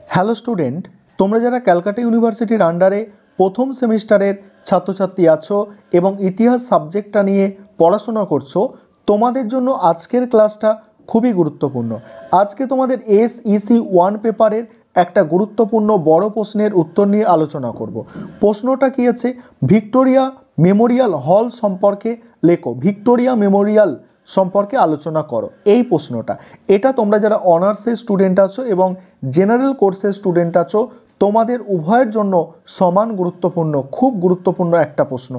Hello student, তোমরা যারা ক্যালকাটা ইউনিভার্সিটির আন্ডারে প্রথম সেমিস্টারের ছাত্রছাত্রী আছো এবং ইতিহাস সাবজেক্টটা নিয়ে পড়াশোনা করছো, তোমাদের জন্য আজকের ক্লাসটা খুবই গুরুত্বপূর্ণ। আজকে তোমাদের SEC 1 পেপারের একটা গুরুত্বপূর্ণ বড় প্রশ্নের উত্তর নিয়ে আলোচনা করব। প্রশ্নটা কি আছে? ভিক্টোরিয়া মেমোরিয়াল হল সম্পর্কে লেখো। ভিক্টোরিয়া মেমোরিয়াল সম্পর্কে আলোচনা করো, এই প্রশ্নটা। এটা তোমরা যারা অনার্সের স্টুডেন্ট আছো এবং জেনারেল কোর্সের স্টুডেন্ট আছো, তোমাদের উভয়ের জন্য সমান গুরুত্বপূর্ণ, খুব গুরুত্বপূর্ণ একটা প্রশ্ন।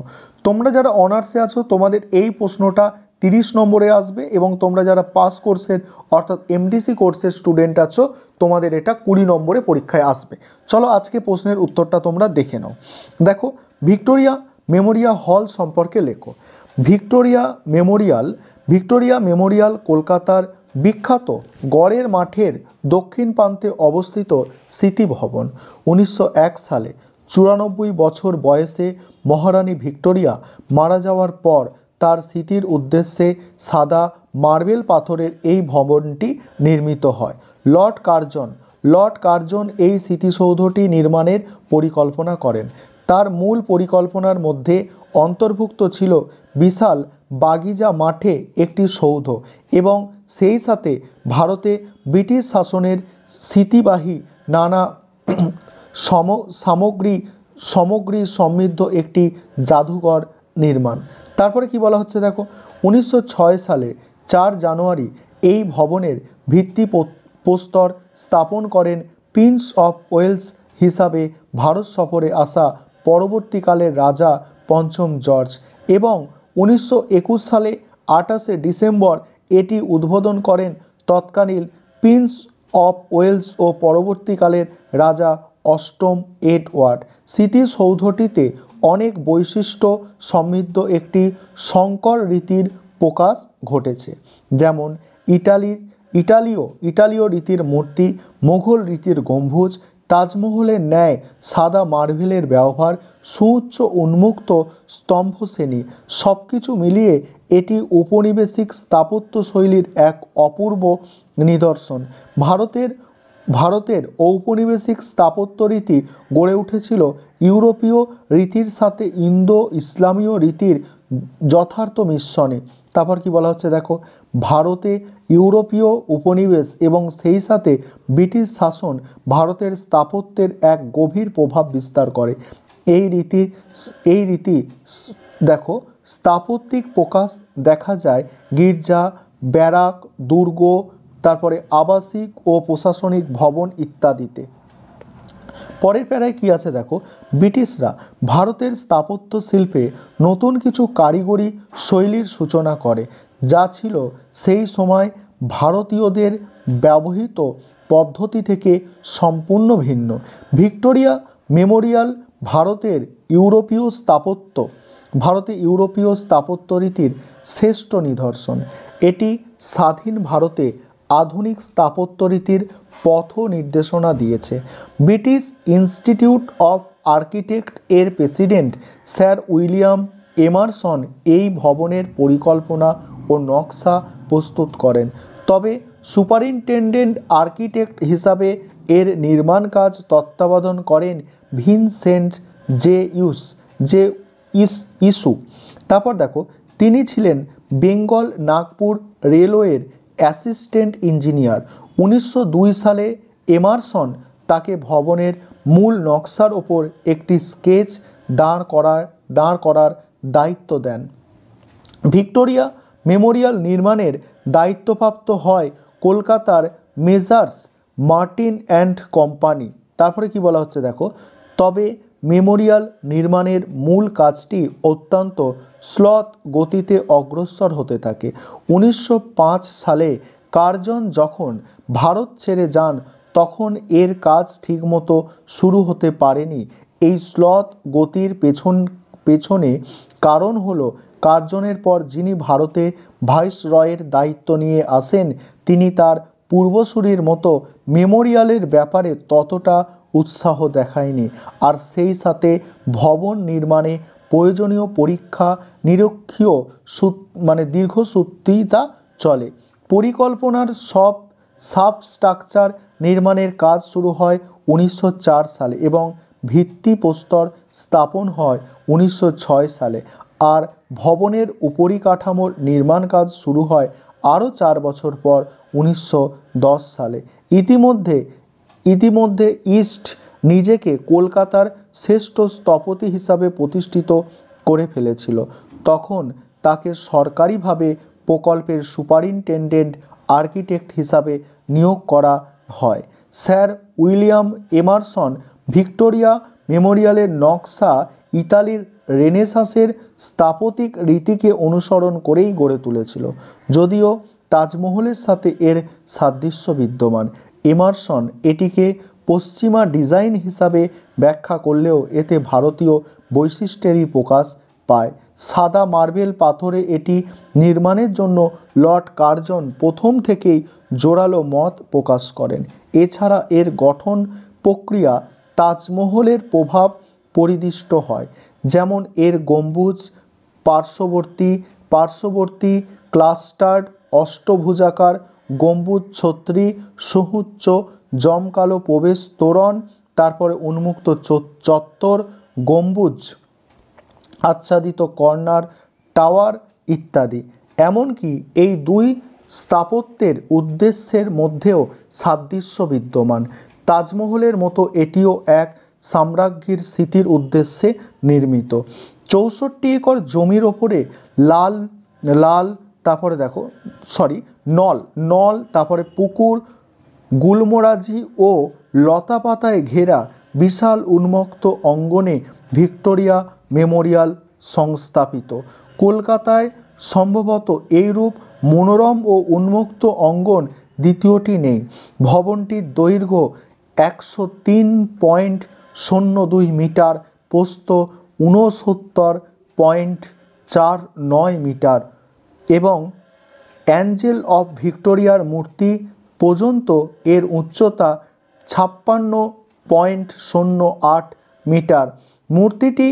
তোমরা যারা অনার্সে আছো তোমাদের এই প্রশ্নটা 30 নম্বরে আসবে এবং তোমরা যারা পাস কোর্সের অর্থাৎ MDC কোর্সের স্টুডেন্ট আছো তোমাদের এটা 20 নম্বরে পরীক্ষায় আসবে। চলো আজকে প্রশ্নের উত্তরটা তোমরা দেখে নাও। দেখো, ভিক্টোরিয়া মেমোরিয়াল হল সম্পর্কে লেখো। ভিক্টোরিয়া মেমোরিয়াল কলকাতার বিখ্যাত গড়ের মাঠের দক্ষিণ প্রান্তে অবস্থিত স্মৃতি ভবন। 1901 সালে 94 বছর বয়সে মহারানী ভিক্টোরিয়া মারা যাওয়ার পর তার স্মৃতির উদ্দেশ্যে সাদা মার্বেল পাথরের এই ভবনটি নির্মিত হয়। লর্ড কার্জন এই স্মৃতিসৌধটি নির্মাণের পরিকল্পনা করেন। তার মূল পরিকল্পনার মধ্যে অন্তর্ভুক্ত ছিল বিশাল বাগিচা মাঠে একটি সৌধ এবং সেই সাথে ভারতে ব্রিটিশ শাসনের স্মৃতিবাহী নানা সামগ্রী সমৃদ্ধ একটি জাদুঘর নির্মাণ। তারপরে কি বলা হচ্ছে দেখো, 1906 সালে 4 জানুয়ারি এই ভবনের ভিত্তিপ্রস্তর স্থাপন করেন প্রিন্স অফ ওয়েলস হিসাবে ভারত সফরে আসা পরবর্তীকালের রাজা পঞ্চম জর্জ এবং 1921 সালে 28শে ডিসেম্বর এটি উদ্বোধন করেন তৎকালীন প্রিন্স অফ ওয়েলস ও পরবর্তীকালের রাজা অষ্টম এডওয়ার্ড। স্মৃতিসৌধটিতে অনেক বৈশিষ্ট্য সমৃদ্ধ একটি সংকর রীতির প্রকাশ ঘটেছে, যেমন ইটালীয় রীতির মূর্তি, মোঘল রীতির গম্বুজ, তাজমহলের ন্যায় সাদা মার্বেলের ব্যবহার, সুউচ্চ উন্মুক্ত স্তম্ভশ্রেণী, সব কিছু মিলিয়ে এটি ঔপনিবেশিক স্থাপত্য শৈলীর এক অপূর্ব নিদর্শন। ভারতের ঔপনিবেশিক স্থাপত্য রীতি গড়ে উঠেছিল ইউরোপীয় রীতির সাথে ইন্দো ইসলামীয় রীতির যথার্থ মিশ্রণে। তারপর কি বলা হচ্ছে দেখো, ভারতে ইউরোপীয় উপনিবেশ এবং সেই সাথে ব্রিটিশ শাসন ভারতের স্থাপত্যের এক গভীর প্রভাব বিস্তার করে। এই রীতি দেখো স্থাপত্যিক প্রকাশ দেখা যায় গির্জা, ব্যারাক, দুর্গ, তারপরে আবাসিক ও প্রশাসনিক ভবন ইত্যাদিতে। পরের প্যারায় কি আছে দেখো, ব্রিটিশরা ভারতের স্থাপত্য শিল্পে নতুন কিছু কারিগরি শৈলীর সূচনা করে যা ছিল সেই সময় ভারতীয়দের ব্যবহৃত পদ্ধতি থেকে সম্পূর্ণ ভিন্ন। ভিক্টোরিয়া মেমোরিয়াল ভারতে ইউরোপীয় স্থাপত্য রীতির শ্রেষ্ঠ নিদর্শন। এটি স্বাধীন ভারতে আধুনিক স্থাপত্য রীতির পথ নির্দেশনা দিয়েছে। ব্রিটিশ ইনস্টিটিউট অফ আর্কিটেক্ট এর প্রেসিডেন্ট স্যার উইলিয়াম এমারসন এই ভবনের পরিকল্পনা ও নকশা প্রস্তুত করেন, তবে সুপারিনটেনডেন্ট আর্কিটেক্ট হিসাবে এর নির্মাণ কাজ তত্ত্বাবধান করেন ভিনসেন্ট ইসু। তারপর দেখো, তিনি ছিলেন বেঙ্গল নাগপুর রেলওয়ের অ্যাসিস্ট্যান্ট ইঞ্জিনিয়ার। 1902 সালে এমারসন তাকে ভবনের মূল নকশার ওপর একটি স্কেচ দাঁড় করার দায়িত্ব দেন। ভিক্টোরিয়া মেমোরিয়াল নির্মাণের দায়িত্বপ্রাপ্ত হয় কলকাতার মেজার্স মার্টিন অ্যান্ড কোম্পানি। তারপরে কি বলা হচ্ছে দেখো, তবে মেমোরিয়াল নির্মাণের মূল কাজটি অত্যন্ত স্লথ গতিতে অগ্রসর হতে থাকে। 1905 সালে কার্জন যখন ভারত ছেড়ে যান তখন এর কাজ ঠিকমতো শুরু হতে পারেনি। এই স্লথ গতির পেছনে কারণ হলো কার্জনের পর যিনি ভারতে ভাইসরয়ের দায়িত্ব নিয়ে আসেন তিনি তার পূর্বসূরির মতো মেমোরিয়ালের ব্যাপারে ততটা উৎসাহ দেখায়নি, আর সেই সাথে ভবন নির্মাণে প্রয়োজনীয় পরীক্ষা নিরীক্ষীয় দীর্ঘসূত্রিতা চলে। পরিকল্পনার সব সাবস্ট্রাকচার নির্মাণের কাজ শুরু হয় 1904 সালে এবং ভিত্তিপ্রস্তর স্থাপন হয় 1906 সালে, আর ভবনের উপরিকাঠামোর নির্মাণ কাজ শুরু হয় আরও 4 বছর পর 1910 সালে। ইতিমধ্যে ইস্ট নিজেকে কলকাতার শ্রেষ্ঠ স্থপতি হিসাবে প্রতিষ্ঠিত করে ফেলেছিল। তখন তাকে সরকারিভাবে প্রকল্পের সুপারিনটেনডেন্ট আর্কিটেক্ট হিসাবে নিয়োগ করা হয়। স্যার উইলিয়াম এমারসন ভিক্টোরিয়া মেমোরিয়ালের নকশা ইতালির রেনেসাঁসের স্থাপত্যিক রীতিকে অনুসরণ করেই গড়ে তুলেছিল, যদিও তাজমহলের সাথে এর সাদৃশ্য বিদ্যমান। এমারসন এটিকে পশ্চিমা ডিজাইন হিসাবে ব্যাখ্যা করলেও এতে ভারতীয় বৈশিষ্ট্যেরই প্রকাশ পায়। সাদা মার্বেল পাথরে এটি নির্মাণের জন্য লর্ড কার্জন প্রথম থেকেই জোরালো মত প্রকাশ করেন। এছাড়া এর গঠন প্রক্রিয়া তাজমহলের প্রভাব পরিদিষ্ট হয়, যেমন এর গম্বুজ, পার্শ্ববর্তী ক্লাস্টার্ড অষ্টভুজাকার গম্বুজ, ছত্রি, সুউচ্চ জমকালো প্রবেশ তোরণ, তারপরে উন্মুক্ত চত্বর, গম্বুজ আচ্ছাদিত কর্নার টাওয়ার ইত্যাদি। এমনকি এই দুই স্থাপত্যের উদ্দেশ্যের মধ্যেও সাদৃশ্য বিদ্যমান। তাজমহলের মতো এটিও এক সাম্রাজ্ঞীর স্মৃতির উদ্দেশ্যে নির্মিত। 64 একর জমির ওপরে নল, তারপরে পুকুর, গুলমরাজি ও লতাপাতায় ঘেরা বিশাল উন্মুক্ত অঙ্গনে ভিক্টোরিয়া মেমোরিয়াল সংস্থাপিত। কলকাতায় সম্ভবত এইরূপ মনোরম ও উন্মুক্ত অঙ্গন দ্বিতীয়টি নেই। ভবনটির দৈর্ঘ্য 103.02 মিটার, প্রস্থ 69.49 মিটার এবং অ্যাঞ্জেল অফ ভিক্টোরিয়ার মূর্তি পর্যন্ত এর উচ্চতা 56.08 মিটার। মূর্তিটি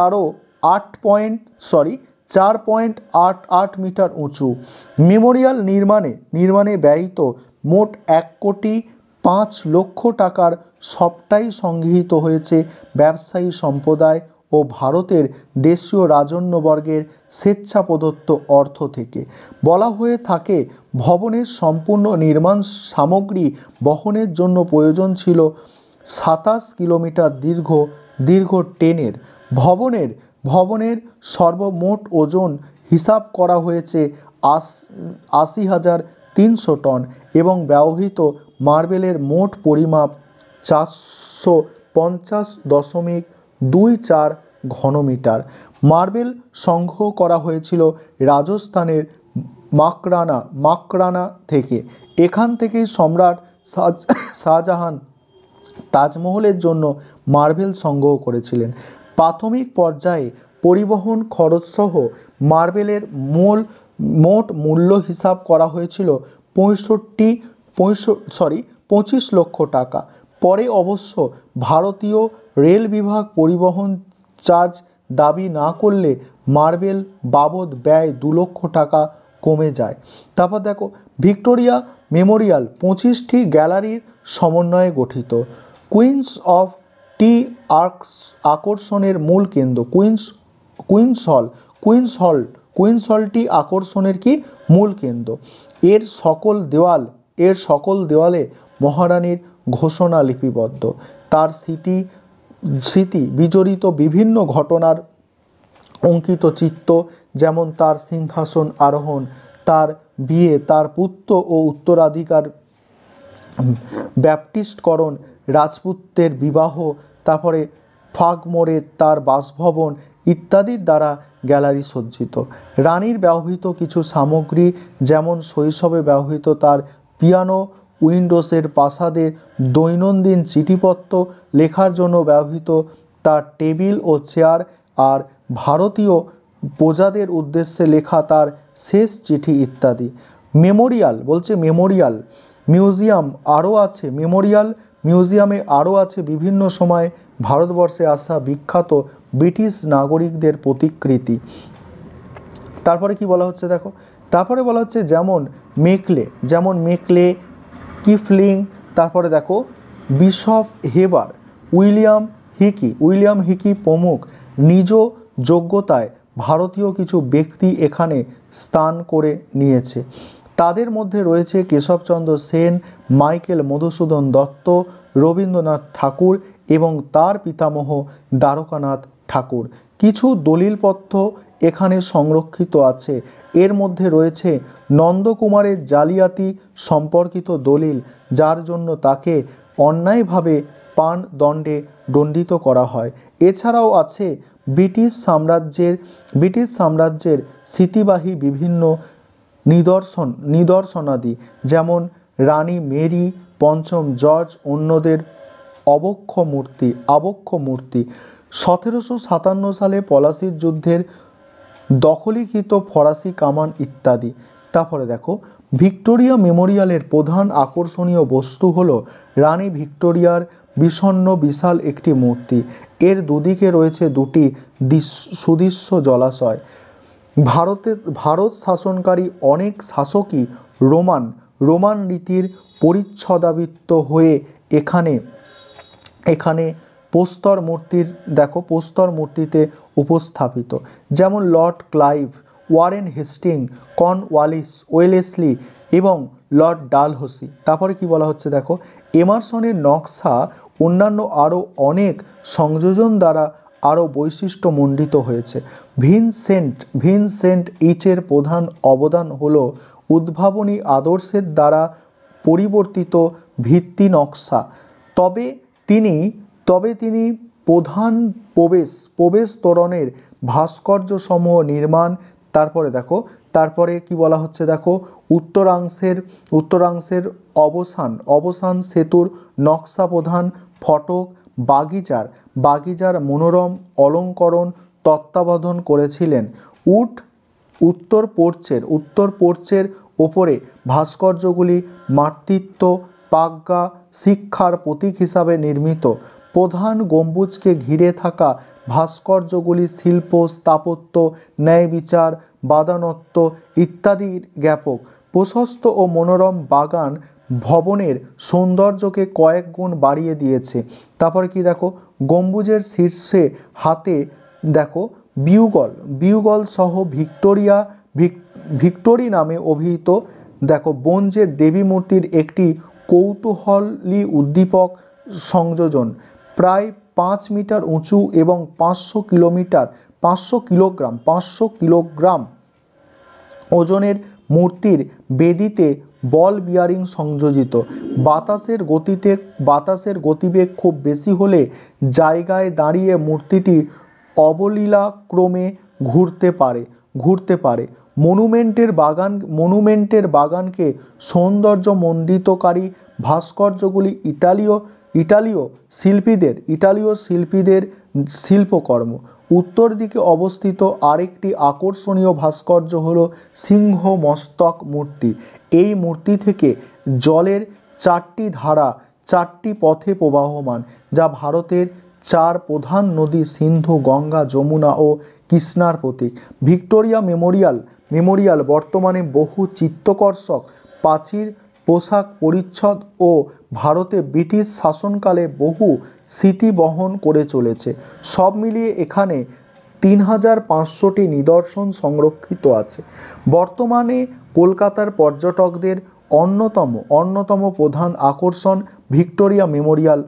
আরও 4.88 মিটার উঁচু। মেমোরিয়াল নির্মাণে ব্যয়িত মোট 1,05,00,000 টাকার সবটাই সংগৃহীত হয়েছে ব্যবসায়ী সম্প্রদায় ও ভারতের দেশীয় রাজন্যবর্গের স্বেচ্ছা প্রদত্ত অর্থ থেকে। বলা হয়ে থাকে, ভবনের সম্পূর্ণ নির্মাণ সামগ্রী বহনের জন্য প্রয়োজন ছিল 27 কিলোমিটার দীর্ঘ ট্রেনের। ভবনের সর্বমোট ওজন হিসাব করা হয়েছে 80,300 টন এবং ব্যবহৃত মার্বেলের মোট পরিমাপ 450.24 ঘনমিটার। মার্বেল সংগ্রহ করা হয়েছিল রাজস্থানের মাকরানা থেকে। এখান থেকেই সম্রাট শাহজাহান তাজমহলের জন্য মার্বেল সংগ্রহ করেছিলেন। প্রাথমিক পর্যায়ে পরিবহন খরচসহ মার্বেলের মোট মূল্য হিসাব করা হয়েছিল 25 লক্ষ টাকা। পরে অবশ্য ভারতীয় রেল বিভাগ পরিবহন চার্জ দাবি না করলে মার্বেল বাবদ ব্যয় 2 লক্ষ টাকা কমে যায়। তারপর দেখো, ভিক্টোরিয়া মেমোরিয়াল 25টি গ্যালারির সমন্বয়ে গঠিত। কুইন্স অফ টি আকর্ষণের মূল কেন্দ্র। কুইন্স হলটি আকর্ষণের মূল কেন্দ্র। এর সকল দেওয়ালে মহারানীর ঘোষণা লিপিবদ্ধ। তার স্মৃতি বিজড়িত বিভিন্ন ঘটনার অঙ্কিত চিত্র, যেমন তার সিংহাসন আরোহণ, তার বিয়ে, তার পুত্র ও উত্তরাধিকার ব্যাপটিস্টকরণ, রাজপুত্রের বিবাহ, তারপরে ফ্রাগমোরের তার বাসভবন ইত্যাদির দ্বারা গ্যালারি সজ্জিত। রানীর ব্যবহৃত কিছু সামগ্রী, যেমন শৈশবে ব্যবহৃত তার পিয়ানো, উইন্ডোজের প্রাসাদের দৈনন্দিন চিঠিপত্র লেখার জন্য ব্যবহৃত তার টেবিল ও চেয়ার, আর ভারতীয় প্রজাদের উদ্দেশ্যে লেখা তার শেষ চিঠি ইত্যাদি। মেমোরিয়াল মিউজিয়াম আরও আছে। মিউজিয়ামে আরও আছে বিভিন্ন সময়ে ভারতবর্ষে আসা বিখ্যাত ব্রিটিশ নাগরিকদের প্রতিকৃতি। তারপরে কি বলা হচ্ছে দেখো, তারপরে বলা হচ্ছে যেমন মেকলে কিফলিং, তারপরে দেখো বিশপ হেবার, উইলিয়াম হিকি প্রমুখ নিজ যোগ্যতায় ভারতীয় কিছু ব্যক্তি এখানে স্থান করে নিয়েছে। তাদের মধ্যে রয়েছে কেশবচন্দ্র সেন, মাইকেল মধুসূদন দত্ত, রবীন্দ্রনাথ ঠাকুর এবং তার পিতামহ দ্বারকানাথ ঠাকুর। কিছু দলিলপত্র এখানে সংরক্ষিত আছে। এর মধ্যে রয়েছে নন্দকুমারের জালিয়াতি সম্পর্কিত দলিল, যার জন্য তাকে অন্যায়ভাবে প্রাণদণ্ডে দণ্ডিত করা হয়। এছাড়াও আছে ব্রিটিশ সাম্রাজ্যের স্মৃতিবাহী বিভিন্ন নিদর্শনাদি, যেমন রানী মেরি, পঞ্চম জর্জ অন্যদের আবক্ষ মূর্তি 1757 সালে পলাশির যুদ্ধের দখলীকৃত ফরাসি কামান ইত্যাদি। তারপরে দেখো ভিক্টোরিয়া মেমোরিয়ালের প্রধান আকর্ষণীয় বস্তু হলো রানী ভিক্টোরিয়ার বিষণ্ণ বিশাল একটি মূর্তি। এর দুদিকে রয়েছে দুটি সুদৃশ্য জলাশয়। ভারত শাসনকারী অনেক শাসকই রোমান রীতির পরিচ্ছদাবৃত হয়ে এখানে প্রস্তর মূর্তিতে উপস্থাপিত, যেমন Lord Clive, Warren Hasting, Cornwallis, Wellesley এবং লর্ড ডালহৌসি। তারপরে কি বলা হচ্ছে দেখো, এমারসনের নকশা অন্যান্য আরও অনেক সংযোজন দ্বারা আরও বৈশিষ্ট্যমণ্ডিত হয়েছে। ভিনসেন্ট ইচের প্রধান অবদান হল উদ্ভাবনী আদর্শের দ্বারা পরিবর্তিত ভিত্তি নকশা। তবে তিনি প্রধান প্রবেশ তোরণের ভাস্কর্যসমূহ নির্মাণ। তারপরে কি বলা হচ্ছে দেখো, উত্তরাংশের অবসান সেতুর নকশা প্রধান ফটক বাগিজার মনোরম অলঙ্করণ তত্ত্বাবধান করেছিলেন। উত্তর পোর্চের ওপরে ভাস্কর্যগুলি মাতৃত্ব, প্রজ্ঞা, শিক্ষার প্রতীক হিসাবে নির্মিত। প্রধান গম্বুজকে ঘিরে থাকা ভাস্কর্যগুলি শিল্প, স্থাপত্য, ন্যায়বিচার, বাদানত্ব ইত্যাদির জ্ঞাপক। প্রশস্ত ও মনোরম বাগান ভবনের সৌন্দর্যকে কয়েক গুণ বাড়িয়ে দিয়েছে। তারপরে কি দেখো, গম্বুজের শীর্ষে হাতে দেখো বিউগল সহ ভিক্টোরি নামে অভিহিত দেখো ব্রোঞ্জের দেবী মূর্তির একটি কৌতূহলী উদ্দীপক সংযোজন, প্রায় 5 মিটার উঁচু এবং 500 কিলোগ্রাম ওজনের মূর্তির বেদিতে বল বিয়ারিং সংযোজিত। বাতাসের গতিবেগ খুব বেশি হলে জায়গায় দাঁড়িয়ে মূর্তিটি অবলীলাক্রমে ঘুরতে পারে। মনুমেন্টের বাগানকে সৌন্দর্যমণ্ডিতকারী ভাস্কর্যগুলি ইটালীয় শিল্পীদের শিল্পকর্ম। উত্তর দিকে অবস্থিত আরেকটি আকর্ষণীয় ভাস্কর্য হল সিংহ মস্তক মূর্তি। এই মূর্তি থেকে জলের 4টি ধারা 4টি পথে প্রবাহমান, যা ভারতের 4 প্রধান নদী সিন্ধু, গঙ্গা, যমুনা ও কৃষ্ণার প্রতীক। ভিক্টোরিয়া মেমোরিয়াল বর্তমানে বহু চিত্তাকর্ষক প্রাচীর, পোশাক পরিচ্ছদ ও ভারতে ব্রিটিশ শাসনকালে বহু স্মৃতি বহন করে চলেছে। সব মিলিয়ে এখানে 3500টি নিদর্শন সংরক্ষিত আছে। বর্তমানে কলকাতার পর্যটকদের অন্যতম প্রধান আকর্ষণ ভিক্টোরিয়া মেমোরিয়াল।